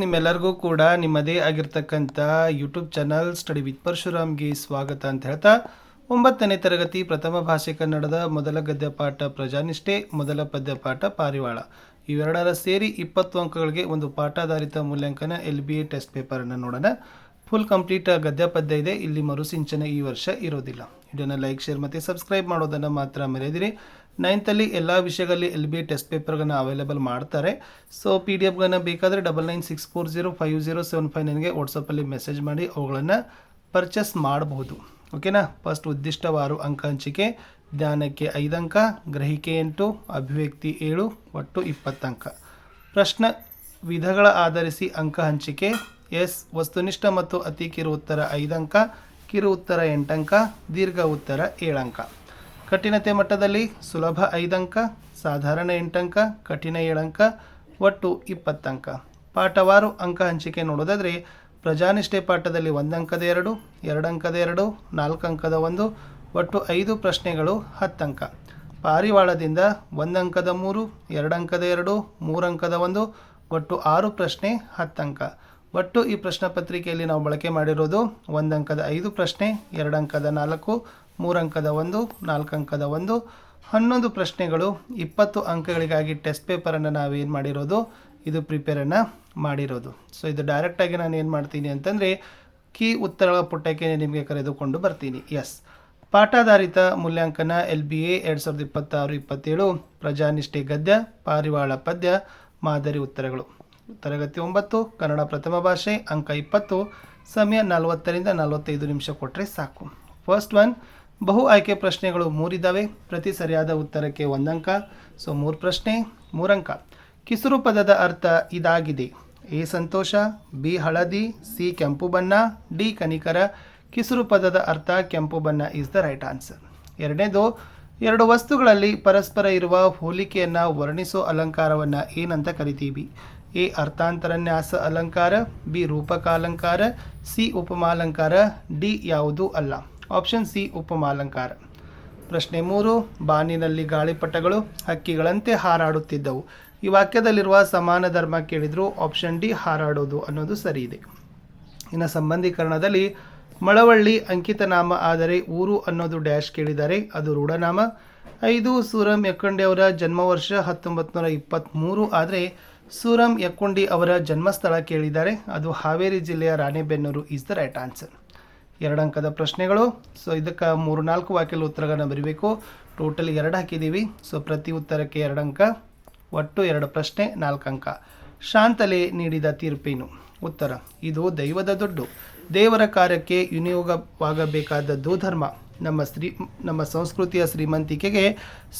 ನಿಮ್ಮೆಲ್ಲರಿಗೂ ಕೂಡ ನಿಮ್ಮದೇ ಆಗಿರ್ತಕ್ಕಂಥ ಯೂಟ್ಯೂಬ್ ಚಾನಲ್ ಸ್ಟಡಿ ವಿತ್ ಪರಶುರಾಮ್ಗೆ ಸ್ವಾಗತ ಅಂತ ಹೇಳ್ತಾ 9ನೇ ತರಗತಿ ಪ್ರಥಮ ಭಾಷೆ ಕನ್ನಡದ ಮೊದಲ ಗದ್ಯ ಪಾಠ ಪ್ರಜಾನಿಷ್ಠೆ, ಮೊದಲ ಪದ್ಯ ಪಾಠ ಪಾರಿವಾಳ ಇವೆರಡರ ಸೇರಿ 20 ಅಂಕಗಳಿಗೆ ಒಂದು ಪಾಠಾಧಾರಿತ ಮೂಲ್ಯಾಂಕನ LBA ಟೆಸ್ಟ್ ಪೇಪರನ್ನು ನೋಡೋಣ. ಫುಲ್ ಕಂಪ್ಲೀಟ್ ಗದ್ಯ ಪದ್ಯ ಇದೆ. ಇಲ್ಲಿ ಮರುಸಿಂಚನ ಈ ವರ್ಷ ಇರೋದಿಲ್ಲ. ಇದನ್ನು ಲೈಕ್, ಶೇರ್ ಮತ್ತು ಸಬ್ಸ್ಕ್ರೈಬ್ ಮಾಡೋದನ್ನು ಮಾತ್ರ ಮರೆಯದಿರಿ. 9th ಎಲ್ಲ ವಿಷಯಗಳಲ್ಲಿ LBA ಟೆಸ್ಟ್ ಪೇಪರ್ಗಳನ್ನು ಅವೈಲೇಬಲ್ ಮಾಡ್ತಾರೆ. ಸೊ PDF ಬೇಕಾದರೆ 9964050759ಗೆ ವಾಟ್ಸಪ್ಪಲ್ಲಿ ಮೆಸೇಜ್ ಮಾಡಿ ಅವುಗಳನ್ನು ಪರ್ಚೇಸ್ ಮಾಡಬಹುದು. ಓಕೆನಾ. ಫಸ್ಟ್ ಉದ್ದಿಷ್ಟವಾರು ಅಂಕ ಹಂಚಿಕೆ. ಧ್ಯಾನಕ್ಕೆ 5 ಅಂಕ, ಗ್ರಹಿಕೆ 8, ಅಭಿವ್ಯಕ್ತಿ 7, ಒಟ್ಟು 20 ಅಂಕ. ಪ್ರಶ್ನೆ ವಿಧಗಳ ಆಧರಿಸಿ ಅಂಕ ಹಂಚಿಕೆ. ಎಸ್ ವಸ್ತುನಿಷ್ಠ ಮತ್ತು ಅತಿ ಕಿರು ಉತ್ತರ 5 ಅಂಕ, ಕಿರು ಉತ್ತರ 8 ಅಂಕ, ದೀರ್ಘ ಉತ್ತರ 7 ಅಂಕ. ಕಠಿಣತೆ ಮಟ್ಟದಲ್ಲಿ ಸುಲಭ 5 ಅಂಕ, ಸಾಧಾರಣ 8 ಅಂಕ, ಕಠಿಣ 7 ಅಂಕ, ಒಟ್ಟು 20 ಅಂಕ. ಪಾಠವಾರು ಅಂಕ ಹಂಚಿಕೆ ನೋಡೋದಾದರೆ ಪ್ರಜಾನಿಷ್ಠೆ ಪಾಠದಲ್ಲಿ 1 ಅಂಕದ 2, 2 ಅಂಕದ 2, 4 ಅಂಕದ 1, ಒಟ್ಟು 5 ಪ್ರಶ್ನೆಗಳು 10 ಅಂಕ. ಪಾರಿವಾಳದಿಂದ 1 ಅಂಕದ 3, 2 ಅಂಕದ 2, 3 ಅಂಕದ 1, ಒಟ್ಟು 6 ಪ್ರಶ್ನೆ 10 ಅಂಕ. ಒಟ್ಟು ಈ ಪ್ರಶ್ನೆ ಪತ್ರಿಕೆಯಲ್ಲಿ ನಾವು ಬಳಕೆ ಮಾಡಿರೋದು 1 ಅಂಕದ 5 ಪ್ರಶ್ನೆ, 2 ಅಂಕದ 4, 3 ಅಂಕದ 1, 4 ಅಂಕದ 1, 11 ಪ್ರಶ್ನೆಗಳು 20 ಅಂಕಗಳಿಗಾಗಿ ಟೆಸ್ಟ್ ಪೇಪರನ್ನು ನಾವೇನು ಮಾಡಿರೋದು, ಇದು ಪ್ರಿಪೇರನ್ನು ಮಾಡಿರೋದು. ಸೊ ಇದು ಡೈರೆಕ್ಟಾಗಿ ನಾನು ಏನು ಮಾಡ್ತೀನಿ ಅಂತಂದರೆ ಕೀ ಉತ್ತರಗಳ ಪುಟಕ್ಕೆ ನಿಮಗೆ ಕರೆದುಕೊಂಡು ಬರ್ತೀನಿ. ಎಸ್, ಪಾಠಾಧಾರಿತ ಮೂಲ್ಯಾಂಕನ LBA 2026-27 ಪ್ರಜಾನಿಷ್ಠೆ ಗದ್ಯ, ಪಾರಿವಾಳ ಪದ್ಯ, ಮಾದರಿ ಉತ್ತರಗಳು. ತರಗತಿ 9 ಕನ್ನಡ ಪ್ರಥಮ ಭಾಷೆ, ಅಂಕ 20, ಸಮಯ 40ರಿಂದ 45 ನಿಮಿಷ ಕೊಟ್ಟರೆ ಸಾಕು. ಫಸ್ಟ್ ಒನ್, ಬಹು ಆಯ್ಕೆ ಪ್ರಶ್ನೆಗಳು 3 ಇದ್ದಾವೆ. ಪ್ರತಿ ಸರಿಯಾದ ಉತ್ತರಕ್ಕೆ 1 ಅಂಕ. ಸೊ 3 ಪ್ರಶ್ನೆ 3 ಅಂಕ. ಕಿಸುರು ಪದದ ಅರ್ಥ ಇದಾಗಿದೆ: ಎ ಸಂತೋಷ, ಬಿ ಹಳದಿ, ಸಿ ಕೆಂಪು ಬಣ್ಣ, ಡಿ ಕನಿಕರ. ಕಿಸುರು ಪದದ ಅರ್ಥ ಕೆಂಪು ಬಣ್ಣ ಈಸ್ ದ ರೈಟ್ ಆನ್ಸರ್. ಎರಡನೇದು, ಎರಡು ವಸ್ತುಗಳಲ್ಲಿ ಪರಸ್ಪರ ಇರುವ ಹೋಲಿಕೆಯನ್ನು ವರ್ಣಿಸೋ ಅಲಂಕಾರವನ್ನು ಏನಂತ ಕರಿತೀವಿ? ಎ ಅರ್ಥಾಂತರನ್ಯಾಸ ಅಲಂಕಾರ, ಬಿ ರೂಪಕಾಲಂಕಾರ, ಸಿ ಉಪಮಾಲಂಕಾರ, ಡಿ ಯಾವುದೂ ಅಲ್ಲ. ಆಪ್ಷನ್ ಸಿ ಉಪಮಾಲಂಕಾರ. ಪ್ರಶ್ನೆ 3, ಬಾನಿನಲ್ಲಿ ಗಾಳಿಪಟಗಳು ಹಕ್ಕಿಗಳಂತೆ ಹಾರಾಡುತ್ತಿದ್ದವು. ಈ ವಾಕ್ಯದಲ್ಲಿರುವ ಸಮಾನ ಧರ್ಮ ಕೇಳಿದ್ರು ಆಪ್ಷನ್ ಡಿ ಹಾರಾಡೋದು ಅನ್ನೋದು ಸರಿ ಇದೆ. ಇನ್ನು ಸಂಬಂಧೀಕರಣದಲ್ಲಿ ಮಳವಳ್ಳಿ ಅಂಕಿತನಾಮ ಆದರೆ ಊರು ಅನ್ನೋದು ಡ್ಯಾಶ್ ಕೇಳಿದ್ದಾರೆ, ಅದು ರೂಢನಾಮ. 5, ಸೂರಂ ಯಕ್ಕಂಡಿ ಅವರ ಜನ್ಮವರ್ಷ 1923 ಆದರೆ ಸೂರಂ ಯಕ್ಕುಂಡಿ ಅವರ ಜನ್ಮಸ್ಥಳ ಕೇಳಿದ್ದಾರೆ, ಅದು ಹಾವೇರಿ ಜಿಲ್ಲೆಯ Ranebennur is the right answer. 2 ಅಂಕದ ಪ್ರಶ್ನೆಗಳು. ಸೊ ಇದಕ್ಕೆ 3-4 ವಾಕ್ಯದ ಉತ್ತರಗಳನ್ನು ಬರೀಬೇಕು. ಟೋಟಲ್ 2 ಹಾಕಿದ್ದೀವಿ. ಸೊ ಪ್ರತಿ ಉತ್ತರಕ್ಕೆ 2 ಅಂಕ, ಒಟ್ಟು 2 ಪ್ರಶ್ನೆ 4 ಅಂಕ. ಶಾಂತಲೆ ನೀಡಿದ ತೀರ್ಪೇನು? ಉತ್ತರ: ಇದು ದೈವದ ದುಡ್ಡು, ದೇವರ ಕಾರ್ಯಕ್ಕೆ ವಿನಿಯೋಗವಾಗಬೇಕಾದದ್ದು ಧರ್ಮ. ನಮ್ಮ ಸಂಸ್ಕೃತಿಯ ಶ್ರೀಮಂತಿಕೆಗೆ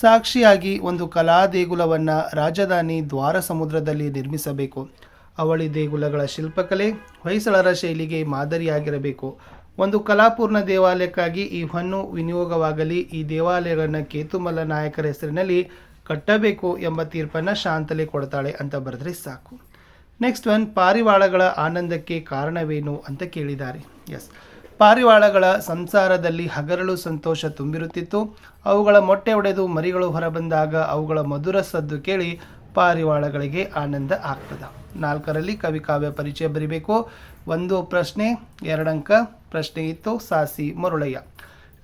ಸಾಕ್ಷಿಯಾಗಿ ಒಂದು ಕಲಾ ದೇಗುಲವನ್ನು ರಾಜಧಾನಿ ದ್ವಾರ ಸಮುದ್ರದಲ್ಲಿ ನಿರ್ಮಿಸಬೇಕು. ಅವಳಿ ದೇಗುಲಗಳ ಶಿಲ್ಪಕಲೆ ಹೊಯ್ಸಳರ ಶೈಲಿಗೆ ಮಾದರಿಯಾಗಿರಬೇಕು. ಒಂದು ಕಲಾಪೂರ್ಣ ದೇವಾಲಯಕ್ಕಾಗಿ ಈ ಹೊನ್ನು ವಿನಿಯೋಗವಾಗಲಿ. ಈ ದೇವಾಲಯಗಳನ್ನು ಕೇತುಮಲ್ಲ ನಾಯಕರ ಹೆಸರಿನಲ್ಲಿ ಕಟ್ಟಬೇಕು ಎಂಬ ತೀರ್ಪನ್ನು ಶಾಂತಲೆ ಕೊಡ್ತಾಳೆ ಅಂತ ಬರೆದ್ರೆ ಸಾಕು. ನೆಕ್ಸ್ಟ್ ಒನ್, ಪಾರಿವಾಳಗಳ ಆನಂದಕ್ಕೆ ಕಾರಣವೇನು ಅಂತ ಕೇಳಿದ್ದಾರೆ. ಎಸ್, ಪಾರಿವಾಳಗಳ ಸಂಸಾರದಲ್ಲಿ ಹಗರಳು ಸಂತೋಷ ತುಂಬಿರುತ್ತಿತ್ತು. ಅವುಗಳ ಮೊಟ್ಟೆ ಒಡೆದು ಮರಿಗಳು ಹೊರಬಂದಾಗ ಅವುಗಳ ಮಧುರ ಸದ್ದು ಕೇಳಿ ಪಾರಿವಾಳಗಳಿಗೆ ಆನಂದ ಆಗ್ತದೆ. 4ರಲ್ಲಿ ಕವಿ ಕಾವ್ಯ ಪರಿಚಯ ಬರೀಬೇಕು. 1 ಪ್ರಶ್ನೆ 2 ಅಂಕ. ಪ್ರಶ್ನೆ ಇತ್ತು ಸಾಸಿ ಮರುಳಯ್ಯ.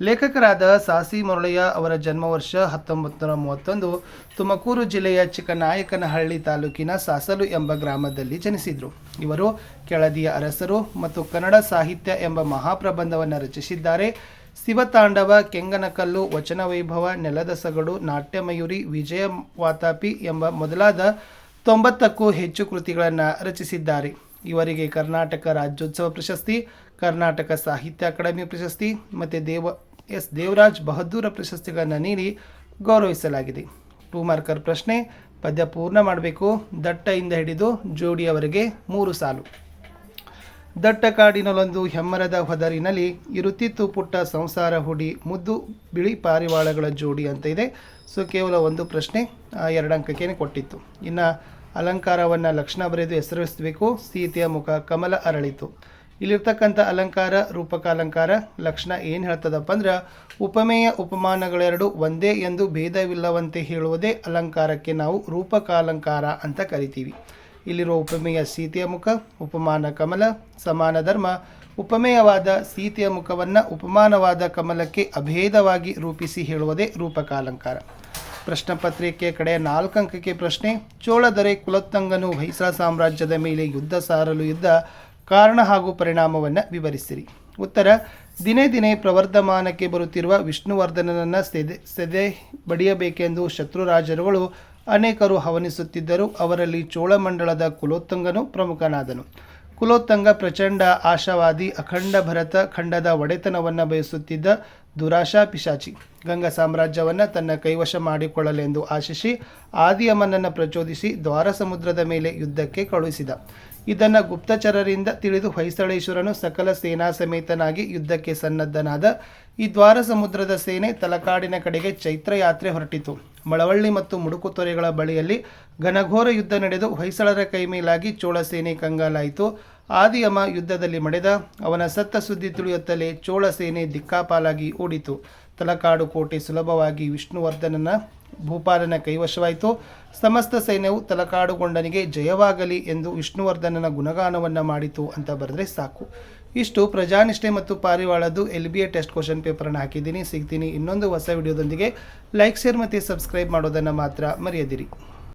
ಲೇಖಕರಾದ ಸಾಸಿ ಮರುಳಯ್ಯ ಅವರ ಜನ್ಮವರ್ಷ 1931. ತುಮಕೂರು ಜಿಲ್ಲೆಯ ಚಿಕ್ಕನಾಯಕನಹಳ್ಳಿ ತಾಲೂಕಿನ ಸಾಸಲು ಎಂಬ ಗ್ರಾಮದಲ್ಲಿ ಜನಿಸಿದರು. ಇವರು ಕೆಳದಿಯ ಅರಸರು ಮತ್ತು ಕನ್ನಡ ಸಾಹಿತ್ಯ ಎಂಬ ಮಹಾಪ್ರಬಂಧವನ್ನು ರಚಿಸಿದ್ದಾರೆ. ಶಿವತಾಂಡವ, ಕೆಂಗನಕಲ್ಲು, ವಚನ ವೈಭವ, ನೆಲದ ಸಗಡು, ನಾಟ್ಯಮಯೂರಿ, ವಿಜಯ ವಾತಾಪಿ ಎಂಬ ಮೊದಲಾದ 90ಕ್ಕೂ ಹೆಚ್ಚು ಕೃತಿಗಳನ್ನು ರಚಿಸಿದ್ದಾರೆ. ಇವರಿಗೆ ಕರ್ನಾಟಕ ರಾಜ್ಯೋತ್ಸವ ಪ್ರಶಸ್ತಿ, ಕರ್ನಾಟಕ ಸಾಹಿತ್ಯ ಅಕಾಡೆಮಿ ಪ್ರಶಸ್ತಿ ಮತ್ತು ದೇವರಾಜ್ ಬಹದ್ದೂರ ಪ್ರಶಸ್ತಿಗಳನ್ನು ನೀಡಿ ಗೌರವಿಸಲಾಗಿದೆ. 2 ಮಾರ್ಕರ್ ಪ್ರಶ್ನೆ. ಪದ್ಯ ಪೂರ್ಣ ಮಾಡಬೇಕು. ದಟ್ಟ ಇಂದ ಹಿಡಿದು ಜೋಡಿಯವರೆಗೆ 3 ಸಾಲು. ದಟ್ಟ ಕಾಡಿನಲ್ಲೊಂದು ಹೆಮ್ಮರದ ಹೊದರಿನಲ್ಲಿ ಇರುತ್ತಿತ್ತು ಪುಟ್ಟ ಸಂಸಾರ ಹುಡಿ, ಮುದ್ದು ಬಿಳಿ ಪಾರಿವಾಳಗಳ ಜೋಡಿ ಅಂತ ಇದೆ. ಸೊ ಕೇವಲ 1 ಪ್ರಶ್ನೆ 2 ಅಂಕಕ್ಕೆ ಕೊಟ್ಟಿತ್ತು. ಇನ್ನು ಅಲಂಕಾರವನ್ನು ಲಕ್ಷಣ ಬರೆದು ಹೆಸರಿಸಬೇಕು. ಸೀತೆಯ ಮುಖ ಕಮಲ ಅರಳಿತು. ಇಲ್ಲಿರ್ತಕ್ಕಂಥ ಅಲಂಕಾರ ರೂಪಕಾಲಂಕಾರ. ಲಕ್ಷಣ ಏನು ಹೇಳ್ತದಪ್ಪ ಅಂದ್ರೆ, ಉಪಮೇಯ ಉಪಮಾನಗಳೆರಡು ಒಂದೇ ಎಂದು ಭೇದವಿಲ್ಲವಂತೆ ಹೇಳುವುದೇ ಅಲಂಕಾರಕ್ಕೆ ನಾವು ರೂಪಕಾಲಂಕಾರ ಅಂತ ಕರಿತೀವಿ. ಇಲ್ಲಿರುವ ಉಪಮೇಯ ಸೀತೆಯ ಮುಖ, ಉಪಮಾನ ಕಮಲ, ಸಮಾನ ಧರ್ಮ. ಉಪಮೇಯವಾದ ಸೀತೆಯ ಮುಖವನ್ನು ಉಪಮಾನವಾದ ಕಮಲಕ್ಕೆ ಅಭೇದವಾಗಿ ರೂಪಿಸಿ ಹೇಳುವುದೇ ರೂಪಕಾಲಂಕಾರ. ಪ್ರಶ್ನೆ ಪತ್ರಿಕೆಯ ಕಡೆಯ 4 ಅಂಕಕ್ಕೆ ಪ್ರಶ್ನೆ. ಚೋಳ ದೊರೆ ಕುಲೋತ್ತಂಗನು ಹೊಯ್ಸಳ ಸಾಮ್ರಾಜ್ಯದ ಮೇಲೆ ಯುದ್ಧ ಸಾರಲು ಇದ್ದ ಕಾರಣ ಹಾಗೂ ಪರಿಣಾಮವನ್ನು ವಿವರಿಸಿರಿ. ಉತ್ತರ: ದಿನೇ ದಿನೇ ಪ್ರವರ್ಧಮಾನಕ್ಕೆ ಬರುತ್ತಿರುವ ವಿಷ್ಣುವರ್ಧನನನ್ನು ಸೆದೆ ಬಡಿಯಬೇಕೆಂದು ಶತ್ರುರಾಜರುಗಳು ಅನೇಕರು ಹವನಿಸುತ್ತಿದ್ದರು. ಅವರಲ್ಲಿ ಚೋಳಮಂಡಲದ ಕುಲೋತ್ತಂಗನು ಪ್ರಮುಖನಾದನು. ಕುಲೋತ್ತಂಗ ಪ್ರಚಂಡ ಆಶಾವಾದಿ, ಅಖಂಡ ಭರತ ಖಂಡದ ಒಡೆತನವನ್ನು ಬಯಸುತ್ತಿದ್ದ ದುರಾಶಾ ಪಿಶಾಚಿ. ಗಂಗಾ ಸಾಮ್ರಾಜ್ಯವನ್ನು ತನ್ನ ಕೈವಶ ಮಾಡಿಕೊಳ್ಳಲೆಂದು ಆಶಿಸಿ ಆದಿಯಮನನ್ನು ಪ್ರಚೋದಿಸಿ ದ್ವಾರ ಸಮುದ್ರದ ಮೇಲೆ ಯುದ್ಧಕ್ಕೆ ಕಳುಹಿಸಿದ. ಇದನ್ನು ಗುಪ್ತಚರರಿಂದ ತಿಳಿದು ಹೊಯ್ಸಳೇಶ್ವರನು ಸಕಲ ಸೇನಾ ಸಮೇತನಾಗಿ ಯುದ್ಧಕ್ಕೆ ಸನ್ನದ್ಧನಾದ. ಈ ದ್ವಾರ ಸಮುದ್ರದ ಸೇನೆ ತಲಕಾಡಿನ ಕಡೆಗೆ ಚೈತ್ರ ಯಾತ್ರೆ ಹೊರಟಿತು. ಮಳವಳ್ಳಿ ಮತ್ತು ಮುಡುಕುತೊರೆಗಳ ಬಳಿಯಲ್ಲಿ ಘನಘೋರ ಯುದ್ಧ ನಡೆದು ಹೊಯ್ಸಳರ ಕೈಮೇಲಾಗಿ ಚೋಳ ಸೇನೆ ಕಂಗಾಲಾಯಿತು. ಆದಿಯಮ ಯುದ್ಧದಲ್ಲಿ ಮಡೆದ. ಅವನ ಸತ್ತ ಸುದ್ದಿ ತಿಳಿಯುತ್ತಲೇ ಚೋಳ ಸೇನೆ ದಿಕ್ಕಾಪಾಲಾಗಿ ಓಡಿತು. ತಲಕಾಡು ಕೋಟೆ ಸುಲಭವಾಗಿ ವಿಷ್ಣುವರ್ಧನನ ಭೂಪಾಲನ ಕೈವಶವಾಯಿತು. ಸಮಸ್ತ ಸೈನ್ಯವು ತಲಕಾಡುಗೊಂಡನಿಗೆ ಜಯವಾಗಲಿ ಎಂದು ವಿಷ್ಣುವರ್ಧನನ ಗುಣಗಾನವನ್ನು ಮಾಡಿತು ಅಂತ ಬರೆದ್ರೆ ಸಾಕು. ಇಷ್ಟು ಪ್ರಜಾನಿಷ್ಠೆ ಮತ್ತು ಪಾರಿವಾಳದ್ದು LBA ಟೆಸ್ಟ್ ಕ್ವಶನ್ ಪೇಪರನ್ನು ಹಾಕಿದ್ದೀನಿ. ಸಿಗ್ತೀನಿ ಇನ್ನೊಂದು ಹೊಸ ವಿಡಿಯೋದೊಂದಿಗೆ. ಲೈಕ್, ಶೇರ್ ಮತ್ತು ಸಬ್ಸ್ಕ್ರೈಬ್ ಮಾಡೋದನ್ನು ಮಾತ್ರ ಮರೆಯದಿರಿ.